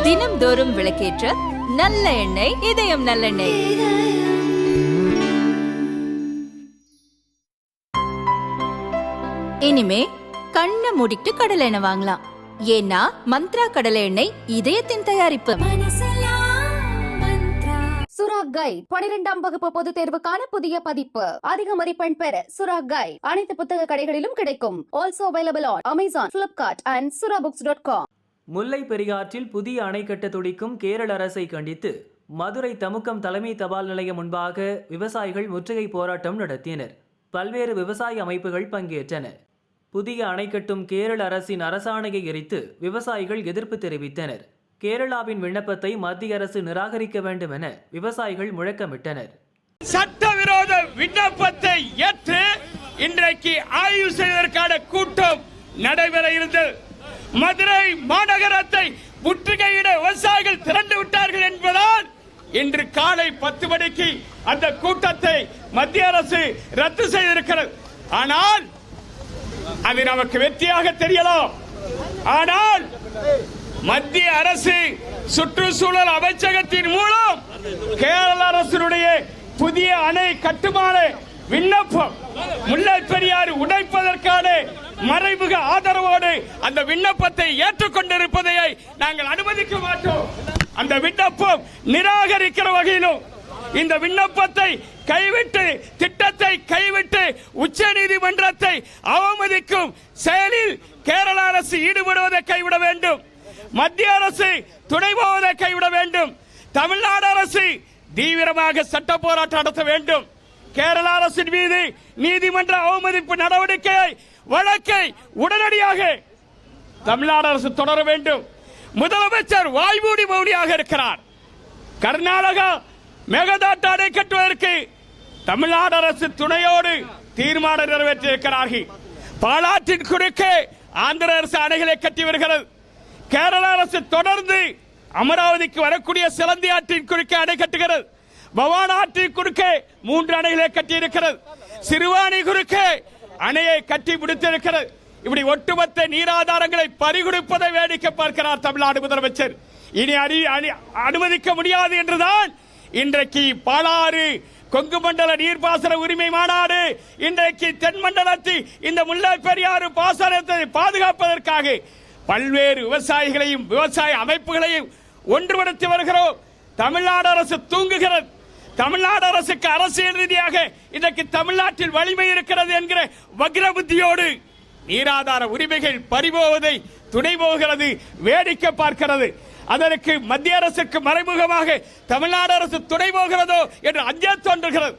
தினம்தோறும் விளக்கேற்ற நல்ல எண்ணெய், இதயம் நல்லெண்ணெய். இனிமே கண்ணை மூடிட்டு கடலை எண்ணெய் வாங்கலாம். ஏன்னா மந்த்ரா கடலை எண்ணெய் இதயத்தின் தயாரிப்பு. சுரா கைட் 12ஆம் வகுப்பு பொதுத் தேர்வுக்கான புதிய பதிப்பு. அதிக மதிப்பெண் பெற சுரா கைட் அனைத்து புத்தக கடைகளிலும் கிடைக்கும். Also available on Amazon, Flipkart and surabooks.com. முல்லை பெரியாற்றில் புதிய அணை கட்ட துடிக்கும் கேரள அரசை கண்டித்து மதுரை தமுக்கம் தலைமை தபால் நிலையம் முன்பாக விவசாயிகள் முற்றுகை போராட்டம் நடத்தினர். பல்வேறு விவசாய அமைப்புகள் பங்கேற்றன. புதிய அணை கட்டும் கேரள அரசின் அரசாணையை எரித்து விவசாயிகள் எதிர்ப்பு தெரிவித்தனர். கேரளாவின் விண்ணப்பத்தை மத்திய அரசு நிராகரிக்க வேண்டும் என விவசாயிகள் முழக்கமிட்டனர். சட்டவிரோத விண்ணப்பத்தை ஏற்று இன்றைக்கு ஆய்வு செய்வதற்கான கூட்டம் நடைபெற இருந்தது. மதுரை மாநகரத்தை முற்றுகையிட விவசாயிகள் திரண்டு விட்டார்கள் என்பதால் இன்று காலை 10 மணிக்கு அந்த கூட்டத்தை மத்திய அரசு ரத்து செய்திருக்கிறது. ஆனால் அது நமக்கு வெற்றியாக தெரியலாம். ஆனால் மத்திய அரசு சுற்றுச்சூழல் அமைச்சகத்தின் மூலம் கேரள அரசுடைய புதிய அணை கட்டுமான விண்ணப்பம் முல்லை பெரியாறு உடைப்பதற்கான மறைமுக ஆதரவோடு அந்த விண்ணப்பத்தை ஏற்றுக்கொண்டிருப்பதை நாங்கள் அனுமதிக்க மாட்டோம். அந்த விண்ணப்பம் நிராகரிக்கிற வகையிலும் இந்த விண்ணப்பத்தை கைவிட்டு திட்டத்தை கைவிட்டு உச்ச நீதிமன்றத்தை அவமதிக்கும் செயலில் கேரள அரசு ஈடுபடுவதை கைவிட வேண்டும். மத்திய அரசு துணை போவதை கைவிட வேண்டும். தமிழ்நாடு அரசு தீவிரமாக சட்ட போராட்டம் நடத்த வேண்டும். கேரள அரசின் மீது நீதிமன்ற அவமதிப்பு நடவடிக்கை வழக்கை உடனடியாக தமிழ்நாடு அரசு தொடர வேண்டும். முதலமைச்சர் வாய்மூடி மௌனியாக இருக்கிறார். கர்நாடகா மேகதாட்டு அணை கட்டுவதற்கு தமிழ்நாடு அரசு துணையோடு தீர்மானம் நிறைவேற்றியிருக்கிறார்கள். பாலாற்றின் குறுக்கே ஆந்திர அரசு அணைகளை கட்டி வருகிறது. கேரள அரசு தொடர்ந்து அமராவதிக்கு வரக்கூடிய சிலந்தி ஆற்றின் குறுக்கே அணை கட்டுகிறது. பவான் ஆற்றின் குறுக்கே 3 அணைகளை கட்டியிருக்கிறது. சிறுவாணி குறுக்கே அணையை கட்டி முடித்திருக்கிறது. இப்படி ஒட்டுமொத்த நீராதாரங்களை பறிகொடுப்பதை வேடிக்கை பார்க்கிறார் தமிழ்நாடு முதலமைச்சர். இனி அனுமதிக்க முடியாது என்றுதான் இன்றைக்கு பாலாறு கொங்கு மண்டல நீர்ப்பாசன உரிமை மாநாடு இன்றைக்கு தென்மண்டலத்தில் இந்த முல்லை பெரியாறு பாசனத்தை பாதுகாப்பதற்காக பல்வேறு விவசாயிகளையும் விவசாய அமைப்புகளையும் ஒன்றுபடுத்தி வருகிறோம். தமிழ்நாடு அரசு தூங்குகிறது. தமிழ்நாடு அரசுக்கு அரசியல் ரீதியாக இன்றைக்கு தமிழ்நாட்டில் வலிமை இருக்கிறது என்கிற வக்ர புத்தியோடு நீராதார உரிமைகள் பறிபோவதை துணை போகிறது, வேடிக்கை பார்க்கிறது. அதற்கு மத்திய அரசுக்கு மறைமுகமாக தமிழ்நாடு அரசு துணை போகிறதோ என்று அஞ்ச தோன்றுகிறது.